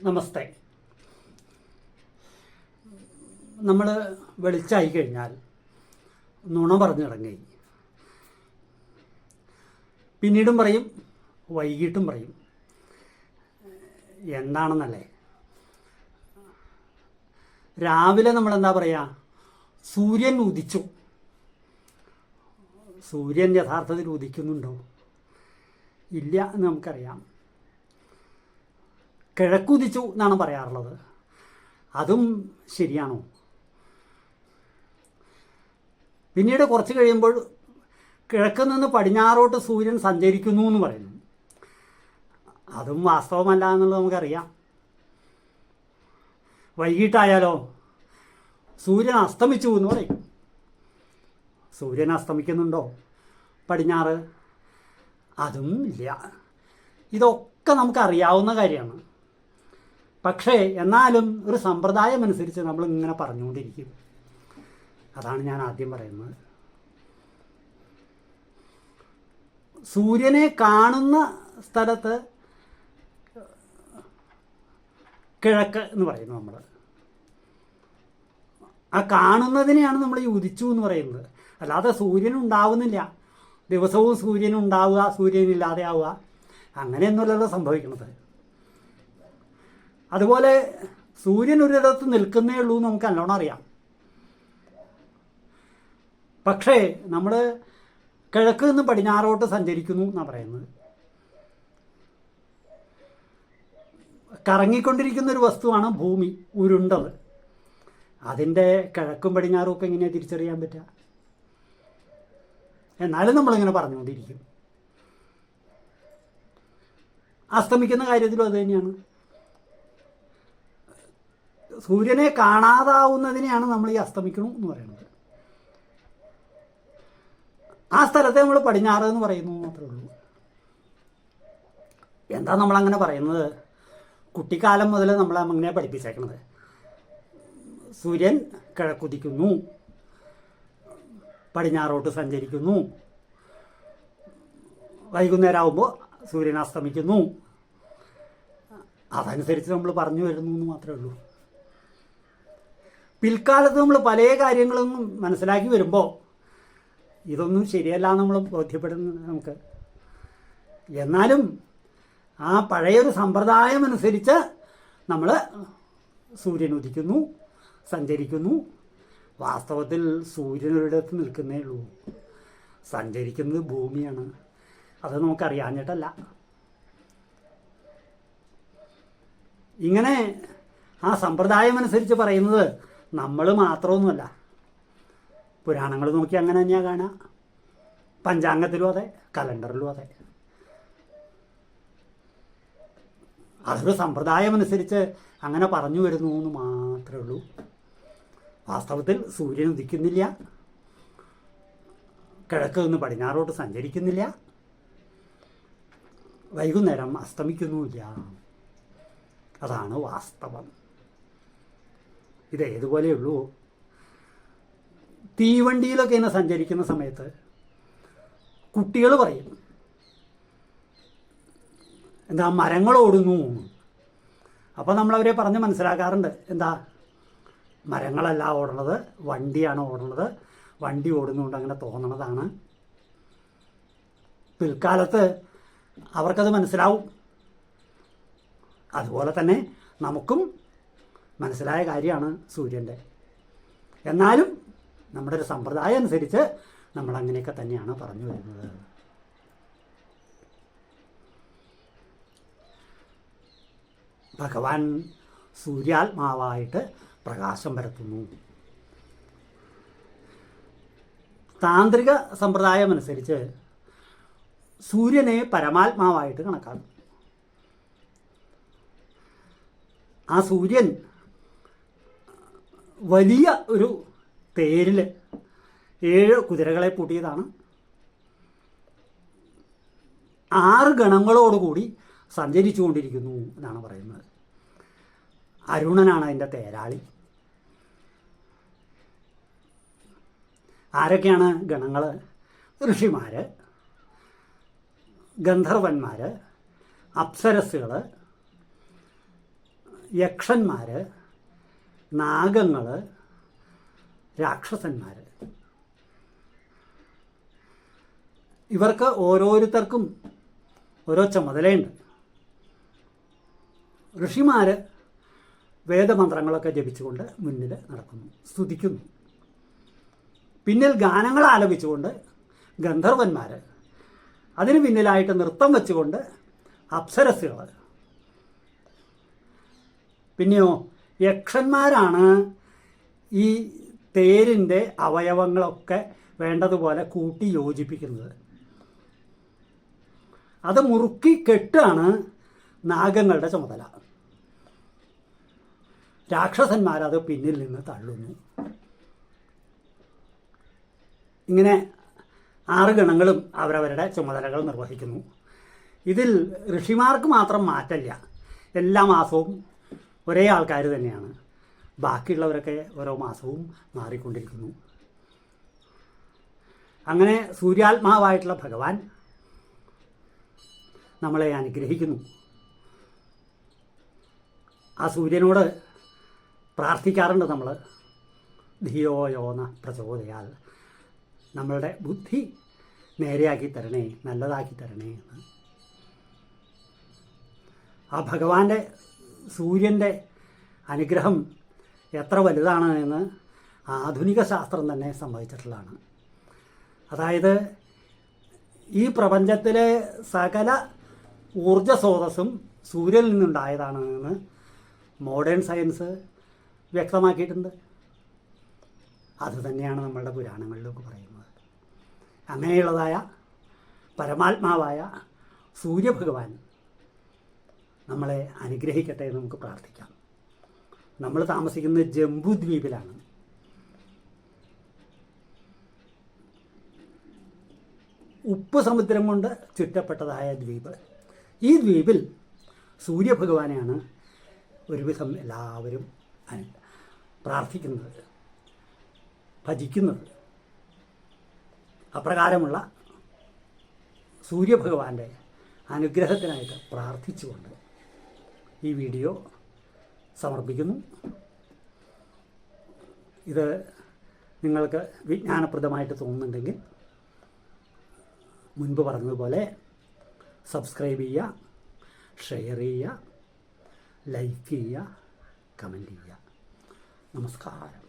നമസ്തേ. നമ്മൾ വെളിച്ചായി കഴിഞ്ഞാൽ നുണ പറഞ്ഞു തുടങ്ങി. പിന്നീടും പറയും, വൈകിട്ടും പറയും. എന്താണെന്നല്ലേ, രാവിലെ നമ്മളെന്താ പറയുക, സൂര്യൻ ഉദിച്ചു. സൂര്യൻ യഥാർത്ഥത്തിൽ ഉദിക്കുന്നുണ്ടോ? ഇല്ല എന്ന് നമുക്കറിയാം. കിഴക്കുദിച്ചു എന്നാണ് പറയാറുള്ളത്. അതും ശരിയാണോ? പിന്നീട് കുറച്ച് കഴിയുമ്പോൾ കിഴക്ക് നിന്ന് പടിഞ്ഞാറോട്ട് സൂര്യൻ സഞ്ചരിക്കുന്നു എന്ന് പറയുന്നു. അതും വാസ്തവമല്ല എന്നുള്ളത് നമുക്കറിയാം. വൈകിട്ടായാലോ സൂര്യൻ അസ്തമിച്ചു എന്ന് പറയും. സൂര്യൻ അസ്തമിക്കുന്നുണ്ടോ പടിഞ്ഞാറ്? അതും ഇല്ല. ഇതൊക്കെ നമുക്കറിയാവുന്ന കാര്യമാണ്. പക്ഷേ എന്നാലും ഒരു സമ്പ്രദായം അനുസരിച്ച് നമ്മൾ ഇങ്ങനെ പറഞ്ഞുകൊണ്ടിരിക്കും. അതാണ് ഞാൻ ആദ്യം പറയുന്നത്. സൂര്യനെ കാണുന്ന സ്ഥലത്ത് കിഴക്ക് എന്ന് പറയുന്നു നമ്മൾ. ആ കാണുന്നതിനെയാണ് നമ്മൾ ഈ ഉദിച്ചു എന്ന് പറയുന്നത്. അല്ലാതെ സൂര്യൻ ഉണ്ടാവുന്നില്ല. ദിവസവും സൂര്യൻ ഉണ്ടാവുക, സൂര്യനില്ലാതെ ആവുക, അങ്ങനെയൊന്നുമല്ലല്ലോ സംഭവിക്കുന്നത്. അതുപോലെ സൂര്യൻ ഒരിടത്ത് നിൽക്കുന്നേ ഉള്ളൂ എന്ന് നമുക്ക് നല്ലോണം അറിയാം. പക്ഷേ നമ്മൾ കിഴക്ക് നിന്ന് പടിഞ്ഞാറോട്ട് സഞ്ചരിക്കുന്നു എന്നാണ് പറയുന്നത്. കറങ്ങിക്കൊണ്ടിരിക്കുന്ന ഒരു വസ്തുവാണ് ഭൂമി, ഉരുണ്ടത്. അതിൻ്റെ കിഴക്കും പടിഞ്ഞാറും ഒക്കെ എങ്ങനെയാണ് തിരിച്ചറിയാൻ പറ്റുക? എന്നാലും നമ്മളിങ്ങനെ പറഞ്ഞുകൊണ്ടിരിക്കും. അസ്തമിക്കുന്ന കാര്യത്തിലും അത് തന്നെയാണ്. സൂര്യനെ കാണാതാവുന്നതിനെയാണ് നമ്മൾ ഈ അസ്തമിക്കണം എന്ന് പറയുന്നത്. ആ സ്ഥലത്തെ നമ്മൾ പടിഞ്ഞാറ് എന്ന് പറയുന്നു മാത്രമേ ഉള്ളൂ. എന്താ നമ്മളങ്ങനെ പറയുന്നത്? കുട്ടിക്കാലം മുതൽ നമ്മൾ അങ്ങനെ പഠിപ്പിച്ചേക്കണത്. സൂര്യൻ കിഴക്കുദിക്കുന്നു, പടിഞ്ഞാറോട്ട് സഞ്ചരിക്കുന്നു, വൈകുന്നേരം ആകുമ്പോൾ സൂര്യൻ അസ്തമിക്കുന്നു. അതനുസരിച്ച് നമ്മൾ പറഞ്ഞു വരുന്നു എന്ന് മാത്രമേ ഉള്ളൂ. പിൽക്കാലത്ത് നമ്മൾ പല കാര്യങ്ങളും മനസ്സിലാക്കി വരുമ്പോൾ ഇതൊന്നും ശരിയല്ല നമ്മൾ ബോധ്യപ്പെടുന്നത് നമുക്ക്. എന്നാലും ആ പഴയൊരു സമ്പ്രദായം അനുസരിച്ച് നമ്മൾ സൂര്യൻ ഉദിക്കുന്നു, സഞ്ചരിക്കുന്നു. വാസ്തവത്തിൽ സൂര്യൻ ഒരിടത്ത് നിൽക്കുന്നേ ഉള്ളൂ. സഞ്ചരിക്കുന്നത് ഭൂമിയാണ്. അത് നമുക്കറിയാഞ്ഞിട്ടല്ല. ഇങ്ങനെ ആ സമ്പ്രദായം അനുസരിച്ച് പറയുന്നത് നമ്മൾ മാത്രമൊന്നുമല്ല. പുരാണങ്ങൾ നോക്കി അങ്ങനെ തന്നെയാണ് കാണുക. പഞ്ചാംഗത്തിലും അതെ, കലണ്ടറിലും അതെ. അതൊരു സമ്പ്രദായം അനുസരിച്ച് അങ്ങനെ പറഞ്ഞു വരുന്നു എന്ന് മാത്രമേ ഉള്ളൂ. വാസ്തവത്തിൽ സൂര്യൻ ഉദിക്കുന്നില്ല, കിഴക്ക് നിന്ന് പടിഞ്ഞാറോട്ട് സഞ്ചരിക്കുന്നില്ല, വൈകുന്നേരം അസ്തമിക്കുന്നുമില്ല. അതാണ് വാസ്തവം. ഇതേതുപോലെയുള്ളൂ. തീവണ്ടിയിലൊക്കെ ഇങ്ങനെ സഞ്ചരിക്കുന്ന സമയത്ത് കുട്ടികൾ പറയും, എന്താ മരങ്ങൾ ഓടുന്നു. അപ്പോൾ നമ്മളവരെ പറഞ്ഞ് മനസ്സിലാക്കാറുണ്ട്. എന്താ, മരങ്ങളല്ല ഓടണത്, വണ്ടിയാണ് ഓടണത്. വണ്ടി ഓടുന്നുകൊണ്ട് അങ്ങനെ തോന്നണതാണ്. പിൽക്കാലത്ത് അവർക്കത് മനസ്സിലാവും. അതുപോലെ തന്നെ നമുക്കും മനസ്സിലായ കാര്യമാണ് സൂര്യൻ്റെ. എന്നാലും നമ്മുടെ ഒരു സമ്പ്രദായം അനുസരിച്ച് നമ്മൾ അങ്ങനെയൊക്കെ തന്നെയാണ് പറഞ്ഞു വരുന്നത്. ഭഗവാൻ സൂര്യാത്മാവായിട്ട് പ്രകാശം പരത്തുന്നു. താന്ത്രിക സമ്പ്രദായം അനുസരിച്ച് സൂര്യനെ പരമാത്മാവായിട്ട് കണക്കാക്കും. ആ സൂര്യൻ വലിയ ഒരു തേരിൽ 7 കുതിരകളെ പൂട്ടിയതാണ്. 6 ഗണങ്ങളോടുകൂടി സഞ്ചരിച്ചു കൊണ്ടിരിക്കുന്നു എന്നാണ് പറയുന്നത്. അരുണനാണ് അതിൻ്റെ തേരാളി. ആരൊക്കെയാണ് ഗണങ്ങൾ? ഋഷിമാർ, ഗന്ധർവന്മാർ, അപ്സരസ്സുകൾ, യക്ഷന്മാർ, നാഗങ്ങൾ, രാക്ഷസന്മാർ, ഇവർക്ക് ഓരോരുത്തർക്കും ഓരോ ചുമതലയുണ്ട്. ഋഷിമാർ വേദമന്ത്രങ്ങളൊക്കെ ജപിച്ചുകൊണ്ട് മുന്നിൽ നടക്കുന്നു, സ്തുതിക്കുന്നു. പിന്നിൽ ഗാനങ്ങൾ ആലപിച്ചുകൊണ്ട് ഗന്ധർവന്മാർ, അതിന് പിന്നിലായിട്ട് നൃത്തം വെച്ചുകൊണ്ട് അപ്സരസ്സുകൾ. പിന്നെയോ യക്ഷന്മാരാണ് ഈ തേരിൻ്റെ അവയവങ്ങളൊക്കെ വേണ്ടതുപോലെ കൂട്ടി യോജിപ്പിക്കുന്നത്. അത് മുറുക്കി കെട്ടാണ് നാഗങ്ങളുടെ ചുമതല. രാക്ഷസന്മാരത് പിന്നിൽ നിന്ന് തള്ളുന്നു. ഇങ്ങനെ 6 ഗണങ്ങളും അവരവരുടെ ചുമതലകൾ നിർവഹിക്കുന്നു. ഇതിൽ ഋഷിമാർക്ക് മാത്രം മാറ്റമില്ല. എല്ലാ മാസവും ഒരേ ആൾക്കാർ തന്നെയാണ്. ബാക്കിയുള്ളവരൊക്കെ ഓരോ മാസവും മാറിക്കൊണ്ടിരിക്കുന്നു. അങ്ങനെ സൂര്യാത്മാവായിട്ടുള്ള ഭഗവാൻ നമ്മളെ അനുഗ്രഹിക്കുന്നു. ആ സൂര്യനോട് പ്രാർത്ഥിക്കാറുണ്ട് നമ്മൾ, ധിയോ യോന പ്രചോദയാൽ, നമ്മളുടെ ബുദ്ധി നേരെയാക്കി തരണേ, നല്ലതാക്കി തരണേ എന്ന്. ആ ഭഗവാന്റെ സൂര്യൻ്റെ അനുഗ്രഹം എത്ര വലുതാണ് എന്ന് ആധുനിക ശാസ്ത്രം തന്നെ സമ്മതിച്ചിട്ടുള്ളതാണ്. അതായത് ഈ പ്രപഞ്ചത്തിലെ സകല ഊർജസ്രോതസ്സും സൂര്യനിൽ നിന്നുണ്ടായതാണ് എന്ന് മോഡേൺ സയൻസ് വ്യക്തമാക്കിയിട്ടുണ്ട്. അതുതന്നെയാണ് നമ്മളുടെ പുരാണങ്ങളിലൊക്കെ പറയുന്നത്. അങ്ങനെയുള്ളതായ പരമാത്മാവായ സൂര്യഭഗവാൻ നമ്മളെ അനുഗ്രഹിക്കട്ടെ എന്ന് നമുക്ക് പ്രാർത്ഥിക്കാം. നമ്മൾ താമസിക്കുന്നത് ജംബുദ്വീപിലാണ്. ഉപ്പ് സമുദ്രം കൊണ്ട് ചുറ്റപ്പെട്ടതായ ദ്വീപ്. ഈ ദ്വീപിൽ സൂര്യഭഗവാനെയാണ് ഒരുവിധം എല്ലാവരും പ്രാർത്ഥിക്കുന്നത്, ഭജിക്കുന്നത്. അപ്രകാരമുള്ള സൂര്യഭഗവാന്റെ അനുഗ്രഹത്തിനായിട്ട് പ്രാർത്ഥിച്ചുകൊണ്ട് ഈ വീഡിയോ സമർപ്പിക്കുന്നു. ഇത് നിങ്ങൾക്ക് വിജ്ഞാനപ്രദമായിട്ട് തോന്നുന്നുണ്ടെങ്കിൽ മുൻപ് പറഞ്ഞതുപോലെ സബ്സ്ക്രൈബ് ചെയ്യുക, ഷെയർ ചെയ്യുക, ലൈക്ക് ചെയ്യുക, കമൻറ്റ് ചെയ്യുക. നമസ്കാരം.